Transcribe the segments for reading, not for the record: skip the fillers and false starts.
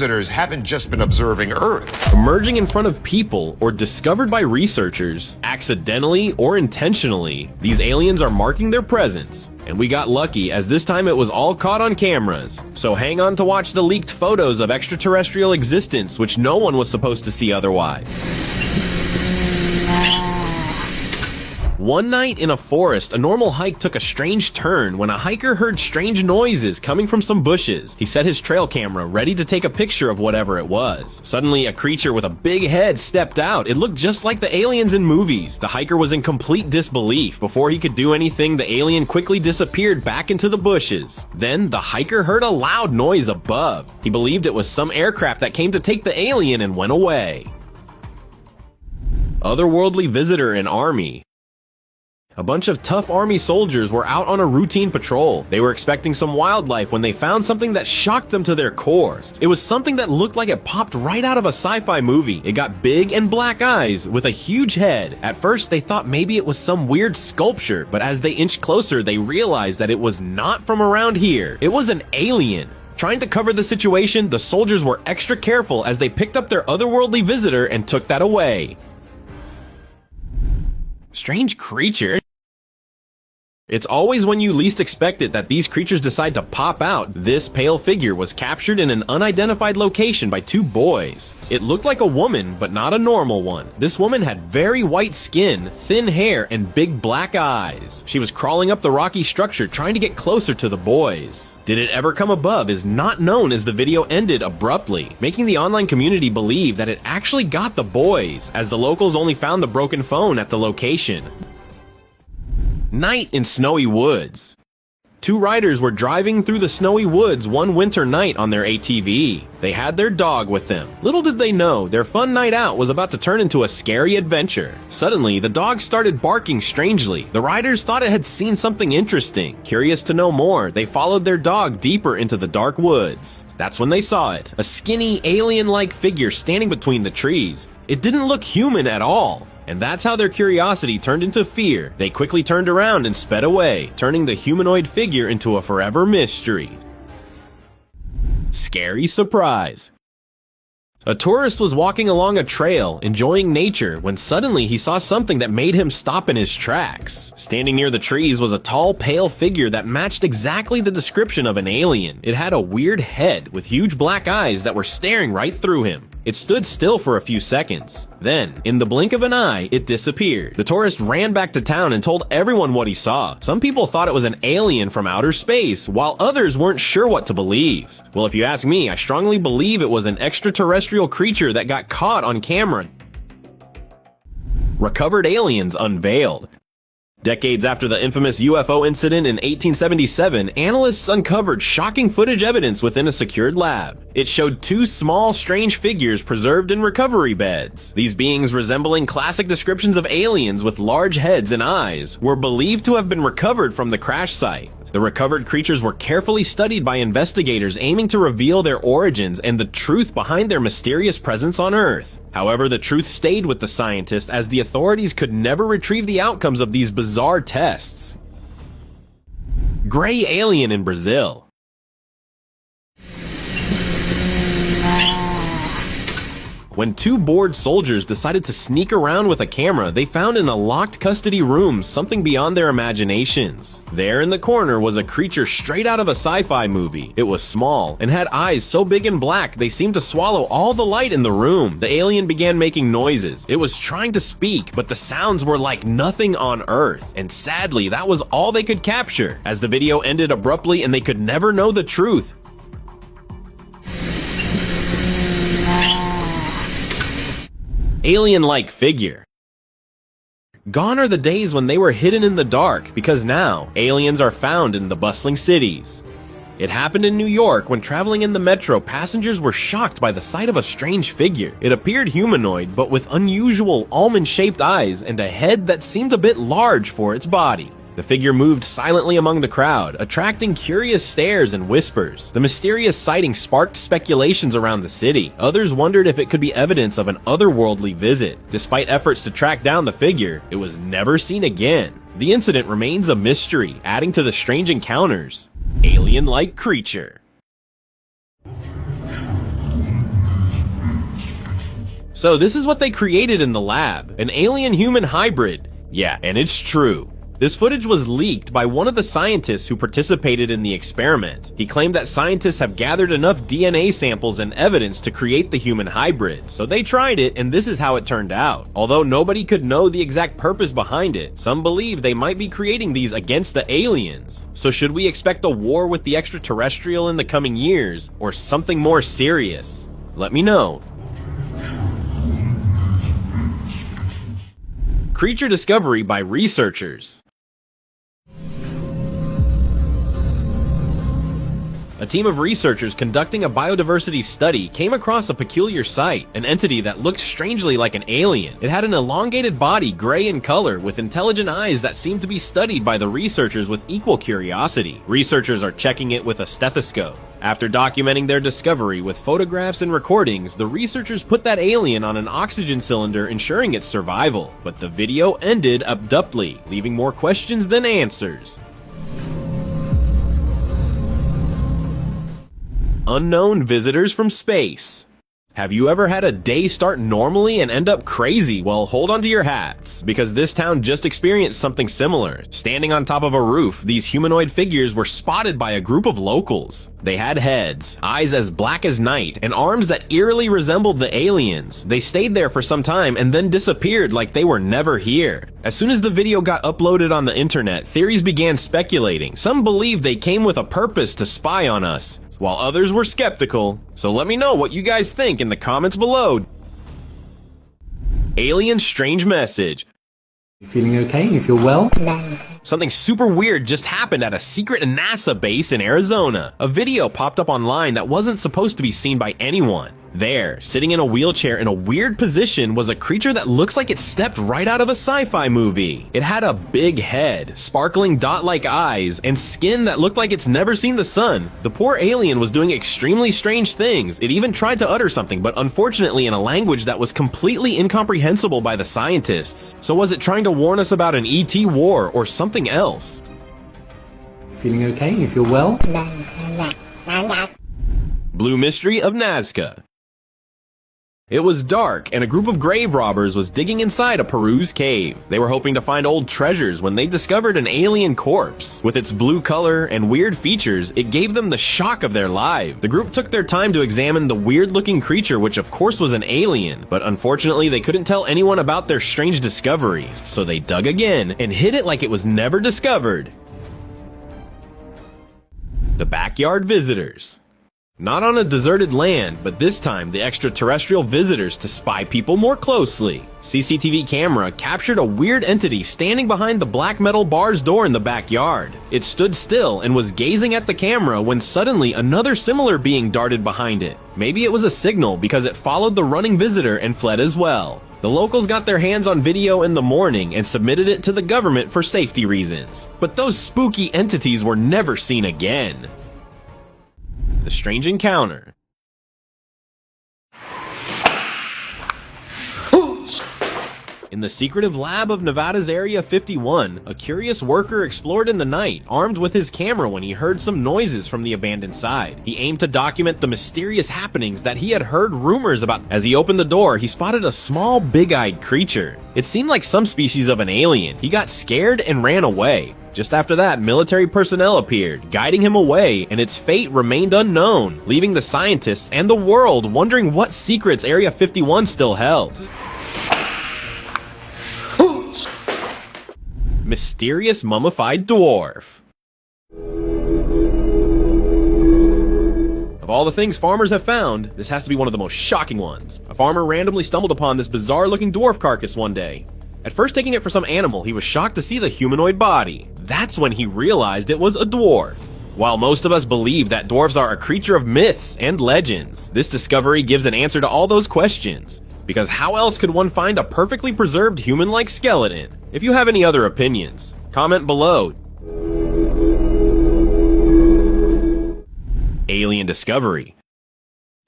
Visitors haven't just been observing Earth. Emerging in front of people or discovered by researchers, accidentally or intentionally, these aliens are marking their presence. And we got lucky, as this time it was all caught on cameras. So hang on to watch the leaked photos of extraterrestrial existence, which no one was supposed to see otherwise. One night in a forest, a normal hike took a strange turn when a hiker heard strange noises coming from some bushes. He set his trail camera ready to take a picture of whatever it was. Suddenly, a creature with a big head stepped out. It looked just like the aliens in movies. The hiker was in complete disbelief. Before he could do anything, the alien quickly disappeared back into the bushes. Then, the hiker heard a loud noise above. He believed it was some aircraft that came to take the alien and went away. Otherworldly visitor in army. A bunch of tough army soldiers were out on a routine patrol. They were expecting some wildlife when they found something that shocked them to their cores. It was something that looked like it popped right out of a sci-fi movie. It got big and black eyes with a huge head. At first, they thought maybe it was some weird sculpture, but as they inched closer, they realized that it was not from around here. It was an alien. Trying to cover the situation, the soldiers were extra careful as they picked up their otherworldly visitor and took that away. Strange creature. It's always when you least expect it that these creatures decide to pop out. This pale figure was captured in an unidentified location by two boys. It looked like a woman, but not a normal one. This woman had very white skin, thin hair, and big black eyes. She was crawling up the rocky structure trying to get closer to the boys. Did it ever come above is not known, as the video ended abruptly, making the online community believe that it actually got the boys, as the locals only found the broken phone at the location. Night in snowy woods. Two riders were driving through the snowy woods one winter night on their ATV. They had their dog with them. Little did they know, their fun night out was about to turn into a scary adventure. Suddenly, the dog started barking strangely. The riders thought it had seen something interesting. Curious to know more, they followed their dog deeper into the dark woods. That's when they saw it, a skinny, alien-like figure standing between the trees. It didn't look human at all. And that's how their curiosity turned into fear. They quickly turned around and sped away, turning the humanoid figure into a forever mystery. Scary surprise. A tourist was walking along a trail, enjoying nature, when suddenly he saw something that made him stop in his tracks. Standing near the trees was a tall, pale figure that matched exactly the description of an alien. It had a weird head with huge black eyes that were staring right through him. It stood still for a few seconds. Then, in the blink of an eye, it disappeared. The tourist ran back to town and told everyone what he saw. Some people thought it was an alien from outer space, while others weren't sure what to believe. Well, if you ask me, I strongly believe it was an extraterrestrial creature that got caught on camera. Recovered aliens unveiled. Decades after the infamous UFO incident in 1877, analysts uncovered shocking footage evidence within a secured lab. It showed two small, strange figures preserved in recovery beds. These beings, resembling classic descriptions of aliens with large heads and eyes, were believed to have been recovered from the crash site. The recovered creatures were carefully studied by investigators aiming to reveal their origins and the truth behind their mysterious presence on Earth. However, the truth stayed with the scientists, as the authorities could never retrieve the outcomes of these bizarre tests. Gray alien in Brazil. When two bored soldiers decided to sneak around with a camera, they found in a locked custody room something beyond their imaginations. There in the corner was a creature straight out of a sci-fi movie. It was small and had eyes so big and black they seemed to swallow all the light in the room. The alien began making noises. It was trying to speak, but the sounds were like nothing on Earth. And sadly, that was all they could capture, as the video ended abruptly and they could never know the truth. Alien-like figure. Gone are the days when they were hidden in the dark, because now, aliens are found in the bustling cities. It happened in New York when traveling in the metro, passengers were shocked by the sight of a strange figure. It appeared humanoid, but with unusual almond-shaped eyes and a head that seemed a bit large for its body. The figure moved silently among the crowd, attracting curious stares and whispers. The mysterious sighting sparked speculations around the city. Others wondered if it could be evidence of an otherworldly visit. Despite efforts to track down the figure, it was never seen again. The incident remains a mystery, adding to the strange encounters. Alien-like creature. So this is what they created in the lab, an alien-human hybrid. Yeah, and it's true. This footage was leaked by one of the scientists who participated in the experiment. He claimed that scientists have gathered enough DNA samples and evidence to create the human hybrid. So they tried it, and this is how it turned out. Although nobody could know the exact purpose behind it, some believe they might be creating these against the aliens. So should we expect a war with the extraterrestrial in the coming years, or something more serious? Let me know. Creature discovery by researchers. A team of researchers conducting a biodiversity study came across a peculiar sight, an entity that looked strangely like an alien. It had an elongated body, gray in color, with intelligent eyes that seemed to be studied by the researchers with equal curiosity. Researchers are checking it with a stethoscope. After documenting their discovery with photographs and recordings, the researchers put that alien on an oxygen cylinder, ensuring its survival. But the video ended abruptly, leaving more questions than answers. Unknown visitors from space. Have you ever had a day start normally and end up crazy? Well, hold on to your hats, because this town just experienced something similar. Standing on top of a roof, these humanoid figures were spotted by a group of locals. They had heads, eyes as black as night, and arms that eerily resembled the aliens. They stayed there for some time and then disappeared like they were never here. As soon as the video got uploaded on the internet, theories began speculating. Some believed they came with a purpose to spy on us, while others were skeptical. So let me know what you guys think in the comments below. Alien strange message. You feeling okay? You feel well? Something super weird just happened at a secret NASA base in Arizona. A video popped up online that wasn't supposed to be seen by anyone. There, sitting in a wheelchair in a weird position, was a creature that looks like it stepped right out of a sci-fi movie. It had a big head, sparkling dot-like eyes, and skin that looked like it's never seen the sun. The poor alien was doing extremely strange things. It even tried to utter something, but unfortunately in a language that was completely incomprehensible by the scientists. So was it trying to warn us about an ET war or something else? You feeling okay? You feel well? Blue Mystery of Nazca. It was dark, and a group of grave robbers was digging inside a Peru's cave. They were hoping to find old treasures when they discovered an alien corpse. With its blue color and weird features, it gave them the shock of their life. The group took their time to examine the weird-looking creature, which of course was an alien, but unfortunately they couldn't tell anyone about their strange discoveries, so they dug again and hid it like it was never discovered. The Backyard Visitors. Not on a deserted land, but this time the extraterrestrial visitors to spy people more closely. CCTV camera captured a weird entity standing behind the black metal bar's door in the backyard. It stood still and was gazing at the camera when suddenly another similar being darted behind it. Maybe it was a signal because it followed the running visitor and fled as well. The locals got their hands on video in the morning and submitted it to the government for safety reasons. But those spooky entities were never seen again. The Strange Encounter. In the secretive lab of Nevada's Area 51, a curious worker explored in the night, armed with his camera when he heard some noises from the abandoned side. He aimed to document the mysterious happenings that he had heard rumors about. As he opened the door, he spotted a small, big-eyed creature. It seemed like some species of an alien. He got scared and ran away. Just after that, military personnel appeared, guiding him away, and its fate remained unknown, leaving the scientists and the world wondering what secrets Area 51 still held. Mysterious mummified dwarf. Of all the things farmers have found, this has to be one of the most shocking ones. A farmer randomly stumbled upon this bizarre-looking dwarf carcass one day. At first taking it for some animal, he was shocked to see the humanoid body. That's when he realized it was a dwarf. While most of us believe that dwarves are a creature of myths and legends, this discovery gives an answer to all those questions. Because how else could one find a perfectly preserved human-like skeleton? If you have any other opinions, comment below. Alien discovery.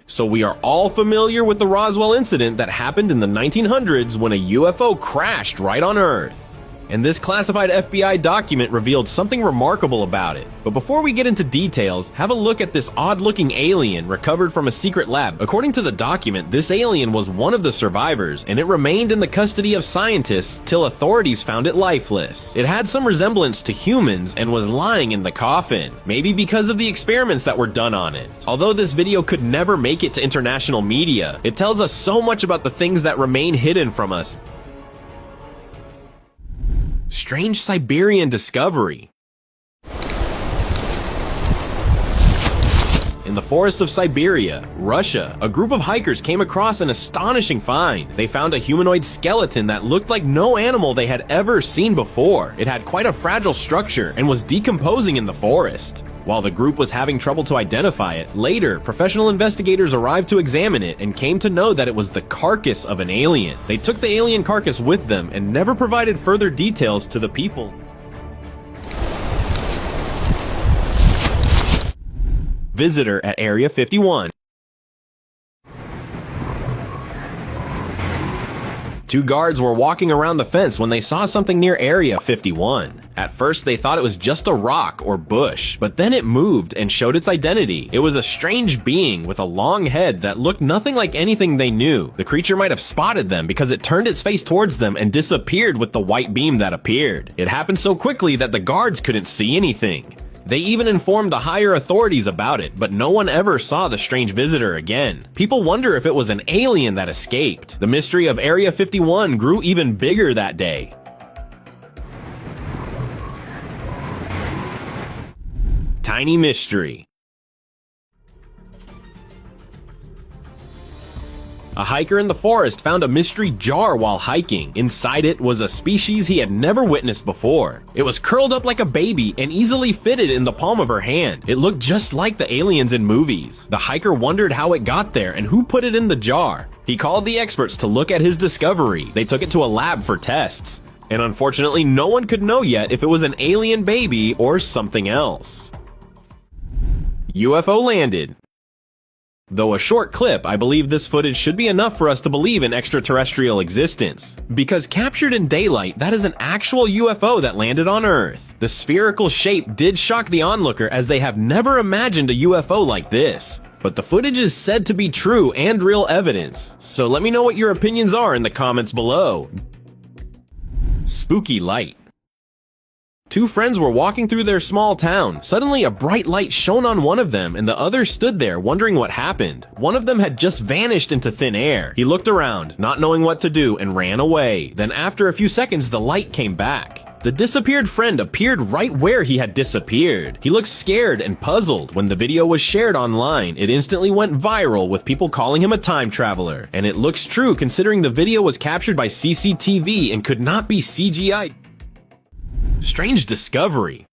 So we are all familiar with the Roswell incident that happened in the 1900s when a UFO crashed right on Earth. And this classified FBI document revealed something remarkable about it. But before we get into details, have a look at this odd-looking alien recovered from a secret lab. According to the document, this alien was one of the survivors, and it remained in the custody of scientists till authorities found it lifeless. It had some resemblance to humans and was lying in the coffin, maybe because of the experiments that were done on it. Although this video could never make it to international media, it tells us so much about the things that remain hidden from us. Strange Siberian discovery. In the forests of Siberia, Russia, a group of hikers came across an astonishing find. They found a humanoid skeleton that looked like no animal they had ever seen before. It had quite a fragile structure and was decomposing in the forest. While the group was having trouble to identify it, later, professional investigators arrived to examine it and came to know that it was the carcass of an alien. They took the alien carcass with them and never provided further details to the people. Visitor at Area 51. Two guards were walking around the fence when they saw something near Area 51. At first, they thought it was just a rock or bush, but then it moved and showed its identity. It was a strange being with a long head that looked nothing like anything they knew. The creature might have spotted them because it turned its face towards them and disappeared with the white beam that appeared. It happened so quickly that the guards couldn't see anything. They even informed the higher authorities about it, but no one ever saw the strange visitor again. People wonder if it was an alien that escaped. The mystery of Area 51 grew even bigger that day. Tiny mystery. A hiker in the forest found a mystery jar while hiking. Inside it was a species he had never witnessed before. It was curled up like a baby and easily fitted in the palm of her hand. It looked just like the aliens in movies. The hiker wondered how it got there and who put it in the jar. He called the experts to look at his discovery. They took it to a lab for tests. And unfortunately, no one could know yet if it was an alien baby or something else. UFO landed. Though a short clip, I believe this footage should be enough for us to believe in extraterrestrial existence. Because captured in daylight, that is an actual UFO that landed on Earth. The spherical shape did shock the onlooker as they have never imagined a UFO like this. But the footage is said to be true and real evidence. So let me know what your opinions are in the comments below. Spooky light. Two friends were walking through their small town. Suddenly, a bright light shone on one of them, and the other stood there wondering what happened. One of them had just vanished into thin air. He looked around, not knowing what to do, and ran away. Then after a few seconds, the light came back. The disappeared friend appeared right where he had disappeared. He looked scared and puzzled. When the video was shared online, it instantly went viral with people calling him a time traveler. And it looks true considering the video was captured by CCTV and could not be CGI. Strange discovery.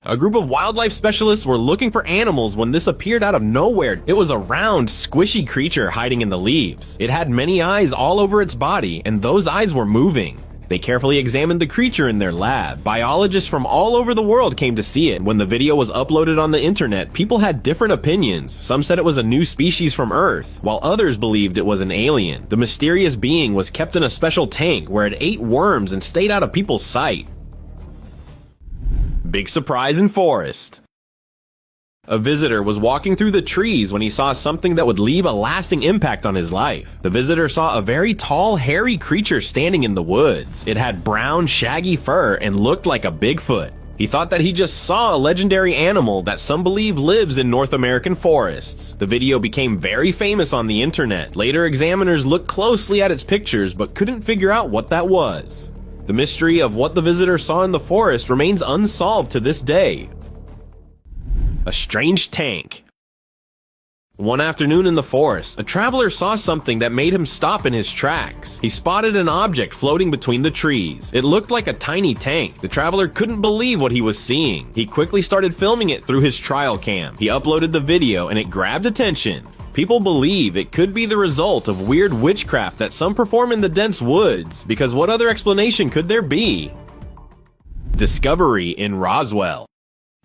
A group of wildlife specialists were looking for animals when this appeared out of nowhere. It was a round, squishy creature hiding in the leaves. It had many eyes all over its body, and those eyes were moving. They carefully examined the creature in their lab. Biologists from all over the world came to see it. When the video was uploaded on the internet, people had different opinions. Some said it was a new species from Earth, while others believed it was an alien. The mysterious being was kept in a special tank where it ate worms and stayed out of people's sight. Big surprise in forest. A visitor was walking through the trees when he saw something that would leave a lasting impact on his life. The visitor saw a very tall, hairy creature standing in the woods. It had brown, shaggy fur and looked like a Bigfoot. He thought that he just saw a legendary animal that some believe lives in North American forests. The video became very famous on the internet. Later, examiners looked closely at its pictures but couldn't figure out what that was. The mystery of what the visitor saw in the forest remains unsolved to this day. A strange tank. One afternoon in the forest, a traveler saw something that made him stop in his tracks. He spotted an object floating between the trees. It looked like a tiny tank. The traveler couldn't believe what he was seeing. He quickly started filming it through his trial cam. He uploaded the video and it grabbed attention. People believe it could be the result of weird witchcraft that some perform in the dense woods, because what other explanation could there be? Discovery in Roswell.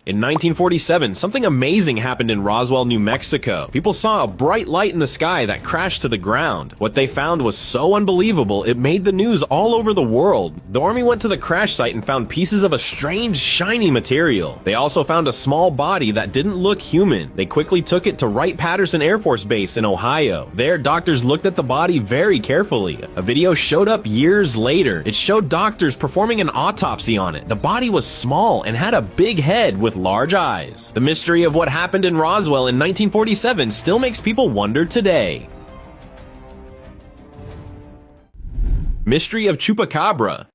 In 1947, something amazing happened in Roswell, New Mexico. People saw a bright light in the sky that crashed to the ground. What they found was so unbelievable, it made the news all over the world. The Army went to the crash site and found pieces of a strange, shiny material. They also found a small body that didn't look human. They quickly took it to Wright-Patterson Air Force Base in Ohio. There, doctors looked at the body very carefully. A video showed up years later. It showed doctors performing an autopsy on it. The body was small and had a big head with large eyes. The mystery of what happened in Roswell in 1947 still makes people wonder today. Mystery of Chupacabra.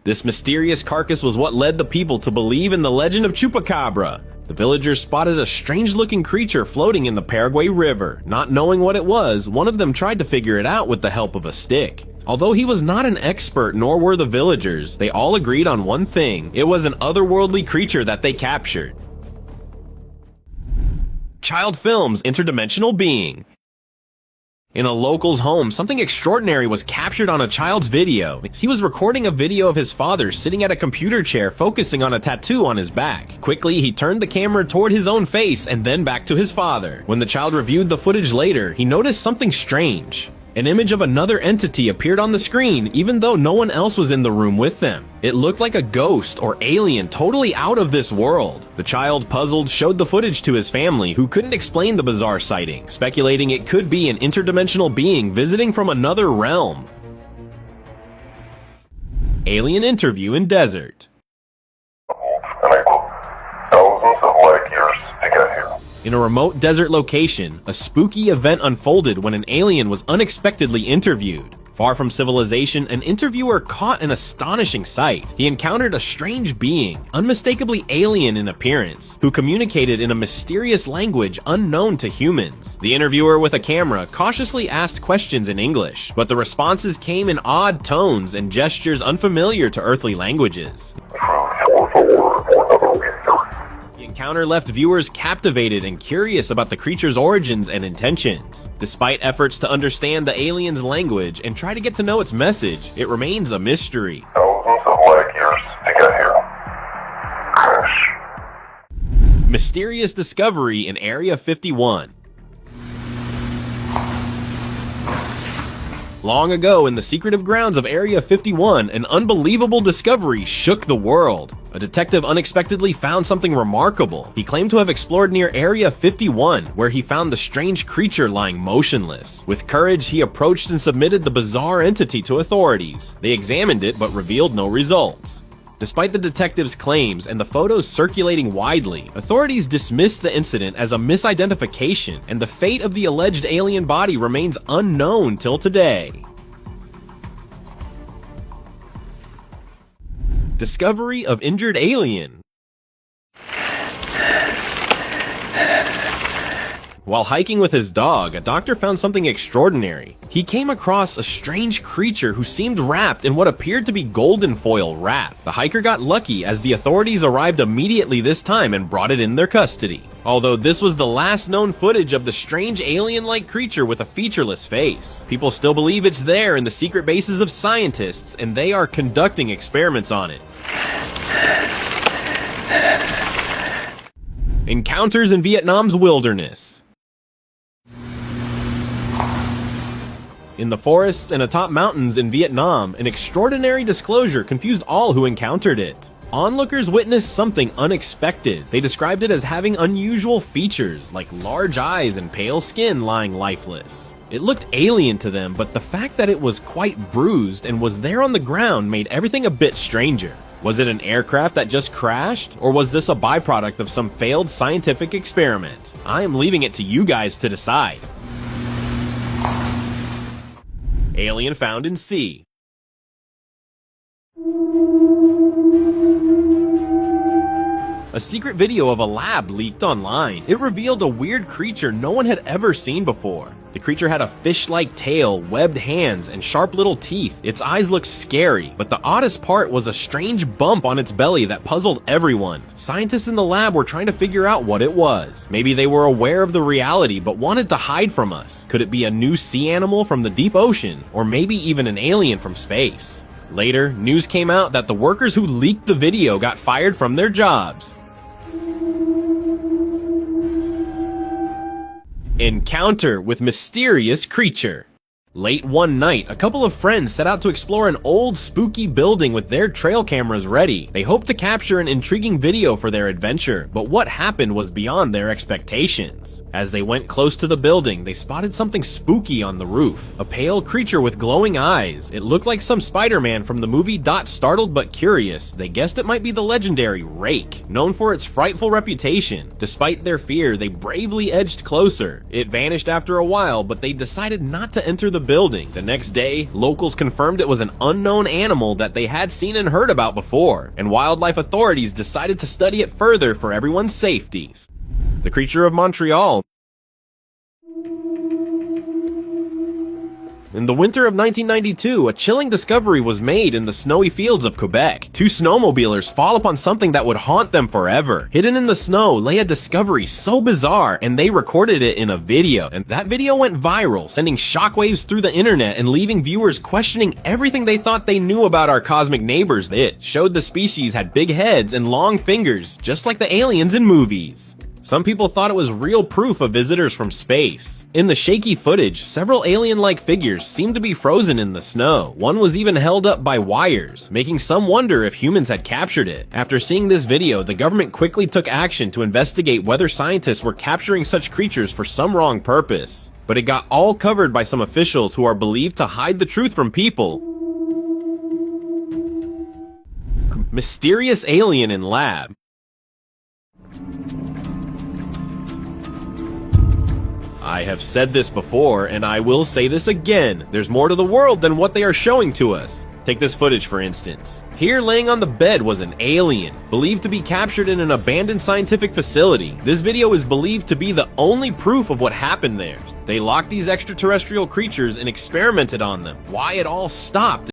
This mysterious carcass was what led the people to believe in the legend of Chupacabra. The villagers spotted a strange-looking creature floating in the Paraguay River. Not knowing what it was, one of them tried to figure it out with the help of a stick. Although he was not an expert, nor were the villagers, they all agreed on one thing. It was an otherworldly creature that they captured. Child Films Interdimensional Being. In a local's home, something extraordinary was captured on a child's video. He was recording a video of his father sitting at a computer chair focusing on a tattoo on his back. Quickly, he turned the camera toward his own face and then back to his father. When the child reviewed the footage later, he noticed something strange. An image of another entity appeared on the screen, even though no one else was in the room with them. It looked like a ghost or alien totally out of this world. The child, puzzled, showed the footage to his family, who couldn't explain the bizarre sighting, speculating it could be an interdimensional being visiting from another realm. Alien interview in desert. Thousands of light years to get here. In a remote desert location, a spooky event unfolded when an alien was unexpectedly interviewed. Far from civilization, an interviewer caught an astonishing sight. He encountered a strange being, unmistakably alien in appearance, who communicated in a mysterious language unknown to humans. The interviewer with a camera cautiously asked questions in English, but the responses came in odd tones and gestures unfamiliar to earthly languages. The encounter left viewers captivated and curious about the creature's origins and intentions. Despite efforts to understand the alien's language and try to get to know its message, it remains a mystery. Thousands of light years to get here. Crash. Mysterious discovery in Area 51. Long ago, in the secretive grounds of Area 51, an unbelievable discovery shook the world. A detective unexpectedly found something remarkable. He claimed to have explored near Area 51, where he found the strange creature lying motionless. With courage, he approached and submitted the bizarre entity to authorities. They examined it, but revealed no results. Despite the detective's claims and the photos circulating widely, authorities dismissed the incident as a misidentification, and the fate of the alleged alien body remains unknown till today. Discovery of injured alien. While hiking with his dog, a doctor found something extraordinary. He came across a strange creature who seemed wrapped in what appeared to be golden foil wrap. The hiker got lucky as the authorities arrived immediately this time and brought it in their custody. Although this was the last known footage of the strange alien-like creature with a featureless face, people still believe it's there in the secret bases of scientists, and they are conducting experiments on it. Encounters in Vietnam's wilderness. In the forests and atop mountains in Vietnam, an extraordinary disclosure confused all who encountered it. Onlookers witnessed something unexpected. They described it as having unusual features, like large eyes and pale skin lying lifeless. It looked alien to them, but the fact that it was quite bruised and was there on the ground made everything a bit stranger. Was it an aircraft that just crashed? Or was this a byproduct of some failed scientific experiment? I am leaving it to you guys to decide. Alien found in sea. A secret video of a lab leaked online. It revealed a weird creature no one had ever seen before. The creature had a fish-like tail, webbed hands, and sharp little teeth. Its eyes looked scary, but the oddest part was a strange bump on its belly that puzzled everyone. Scientists in the lab were trying to figure out what it was. Maybe they were aware of the reality but wanted to hide from us. Could it be a new sea animal from the deep ocean? Or maybe even an alien from space? Later, news came out that the workers who leaked the video got fired from their jobs. Encounter with mysterious creature. Late one night, a couple of friends set out to explore an old spooky building with their trail cameras ready. They hoped to capture an intriguing video for their adventure, but what happened was beyond their expectations. As they went close to the building, they spotted something spooky on the roof. A pale creature with glowing eyes. It looked like some Spider-Man from the movie. Startled but curious, they guessed it might be the legendary Rake, known for its frightful reputation. Despite their fear, they bravely edged closer. It vanished after a while, but they decided not to enter the building. The next day, locals confirmed it was an unknown animal that they had seen and heard about before, and wildlife authorities decided to study it further for everyone's safety. The creature of Montreal. In the winter of 1992, a chilling discovery was made in the snowy fields of Quebec. Two snowmobilers fall upon something that would haunt them forever. Hidden in the snow lay a discovery so bizarre, and they recorded it in a video. And that video went viral, sending shockwaves through the internet and leaving viewers questioning everything they thought they knew about our cosmic neighbors. It showed the species had big heads and long fingers, just like the aliens in movies. Some people thought it was real proof of visitors from space. In the shaky footage, several alien-like figures seemed to be frozen in the snow. One was even held up by wires, making some wonder if humans had captured it. After seeing this video, the government quickly took action to investigate whether scientists were capturing such creatures for some wrong purpose. But it got all covered by some officials who are believed to hide the truth from people. Mysterious alien in lab. I have said this before, and I will say this again. There's more to the world than what they are showing to us. Take this footage for instance. Here laying on the bed was an alien, believed to be captured in an abandoned scientific facility. This video is believed to be the only proof of what happened there. They locked these extraterrestrial creatures and experimented on them. Why it all stopped